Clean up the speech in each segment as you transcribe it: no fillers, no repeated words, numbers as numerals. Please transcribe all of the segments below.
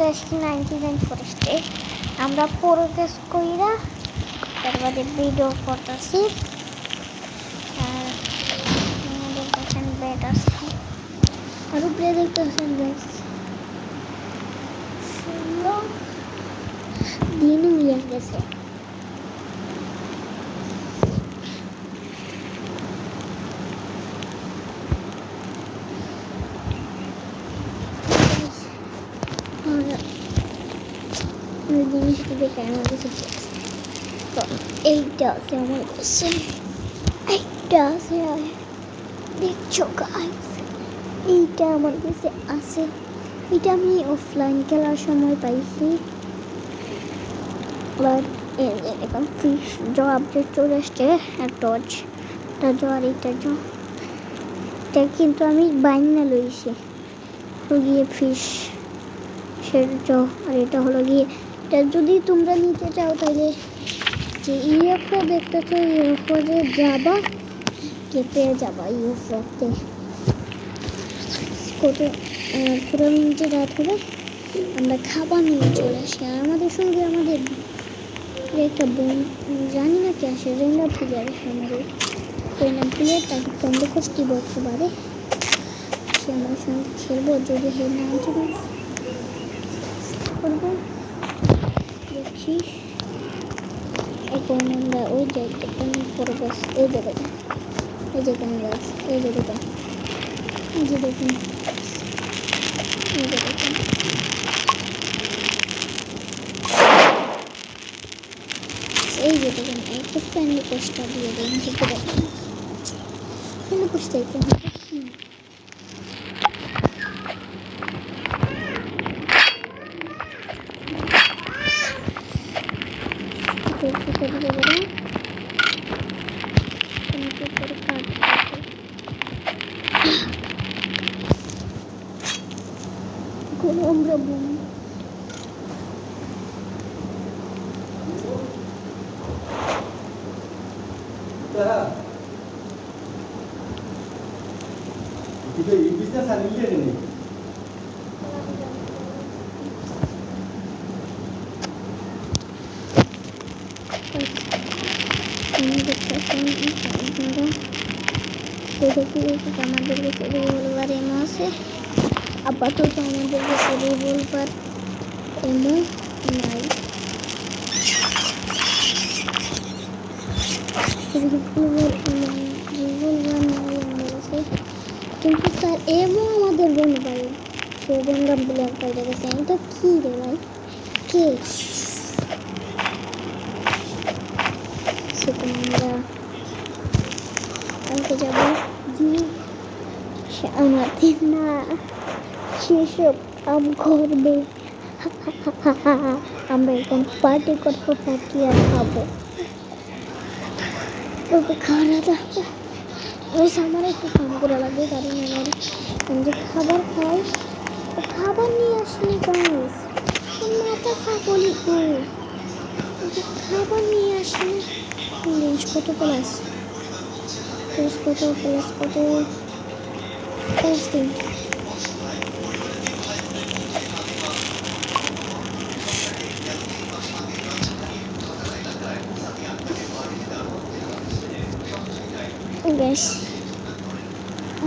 চলে আসছি 99 ফরেস্টে। আমরা প্রোগ্রেস কইরা তারপরে ভিডিও করতেছি। আর আমাদের কাছে ব্যাট আছে, আর উপরে দেখতেছেন দিন হয়ে গেছে। জিনিসটা দেখে আমার কাছে তো এইটা আছে, আমার কাছে এইটা আছে, দেখছো গাইস, এইটা আমার কাছে আছে। এটা আমি অফলাইন খেলার সময় পাইছি। আবার এরকম ফিশ জব যে চলে আসছে, টর্চ জোয়ার, এটা এটা কিন্তু আমি বাইনা লইছি গিয়ে ফিশ সেটা। আর এটা হলো গিয়ে, এটা যদি তোমরা নিতে চাও তাহলে যে ইউএফও দেখতেছো, ইউএফও যে যাবা কে পেয়ে যাবা। ইউএফওতে কত পুরো মিনিটে রাত হলে আমরা খাবার নিয়ে চলে আসি। আর আমাদের সঙ্গে আমাদের একটা বোন, জানি না কি আসে, রেন্ডার প্লেয়ার আমাদের রেন্ডার প্লেয়ার, তাকে ফোন রিকোয়েস্ট বলতে পারে, সে আমার সঙ্গে খেলবো। যদি হে না যদি করবো দেখি। এখন আমরা ওই জায়গাটা করবো, এই জায়গাটা, এই যেখানে গাছ, এই যে দেখুন, এই যে দেখুন, এই যে দেখুন, এই যে দেখুন, একটা ফ্রেন্ড রিকোয়েস্টটা দিয়ে দিন। ঠিক আছে, ফ্রেন্ড রিকোয়েস্ট চাইতে হবে। আমরা বোন আমাদের কাছে রিভলভার এমও আছে। আপাতত আমাদের কাছে রিভলভার এমও নাই। রিভলভার নাই আমাদের কাছে, কিন্তু তার এমও আমাদের বোন পাই, সৌবনরাম প্লেয়ার পাইতে গেছে। এটা কি রে ভাই, কে সেটা আমরা কালকে যাবো। সে আমাদের না সেসব কাম করবে। আমরা এখন পার্টি করবো, পার্টি আর খাবো। খাওয়া দাওয়া আমার একটু কাম করা লাগবে, কারণ আমার যে খাবার খাই, খাবার নিয়ে আসলে গাইস মাথা ছাগলি গো, খাবার নিয়ে আসলে কত প্লাস কত প্লাস কত প্লাস দিন। গ্যাস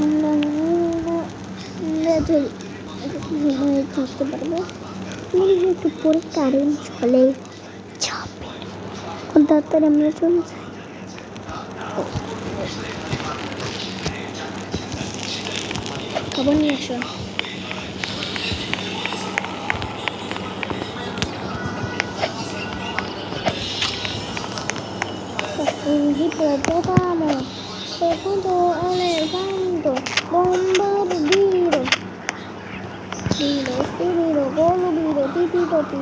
আমরা থাকতে পারবো, একটু পরে কারেন্ট চলে যাবে, তাড়াতাড়ি আমরা চলে যাই। খাবার নিয়ে আসো। Hipopotamo, secondo elefante, bombardiro, dilo, spirito, golubiro, tititopi.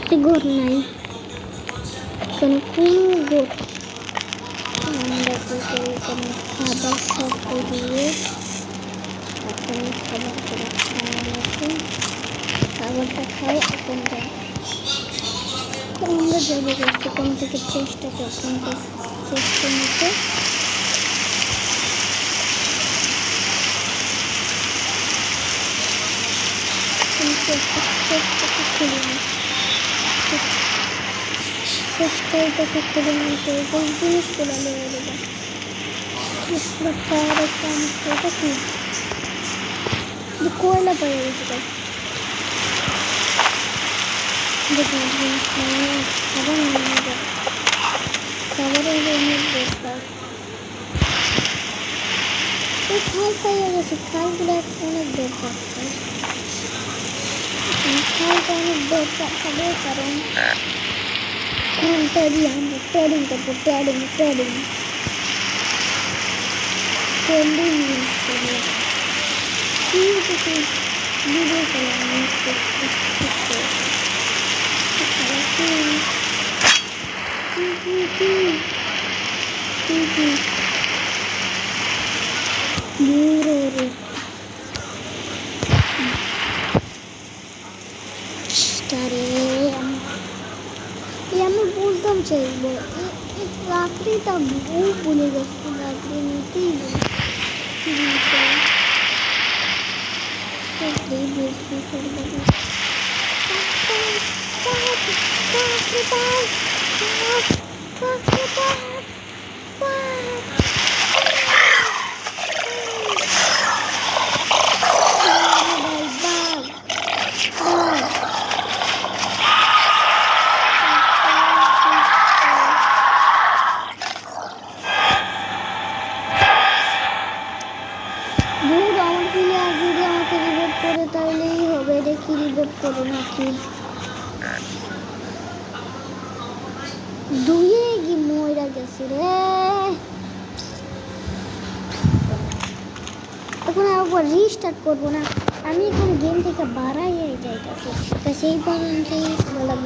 Tigor nai, kan kugot. Anda bisa kan kabar satu dia, akan kabar হয় এখন যায়। তো আমরা যাবো সেখান থেকে চেষ্টা করতাম চেষ্টা নিতে। চেষ্টাটা খুলে চেষ্টাটাকে খুলে নিতে ওই জিনিসগুলো লেগে দেবো। পুরো ফায়ার একটা এটা কি কোয়লা পেয়ে গেছে। দেখুন খাবার নিয়ে যায়, খাবারের অনেক দরকার। এই খাল পাইয়ে গেছে, খালগুলো অনেক দরকার। খালটা অনেক দরকার হবে কারণ খালটা দিয়ে আমরা ট্রেডিং করবো। ট্রেডিং ইউজ করবো। ভিডিও আমি বলতাম চাইবো রাত্রিটা বউ বলে গেছে, রাত্রি নিতেই তাইলেই হবে। দেখি রিভেট করে নাকি দুয়ে কি ময়রা গেছে রে। এখন আবার রিস্টার্ট করবো না, আমি এখন গেম থেকে বাড়াই যাইতেছি। তো সেই পর্যন্তই বলা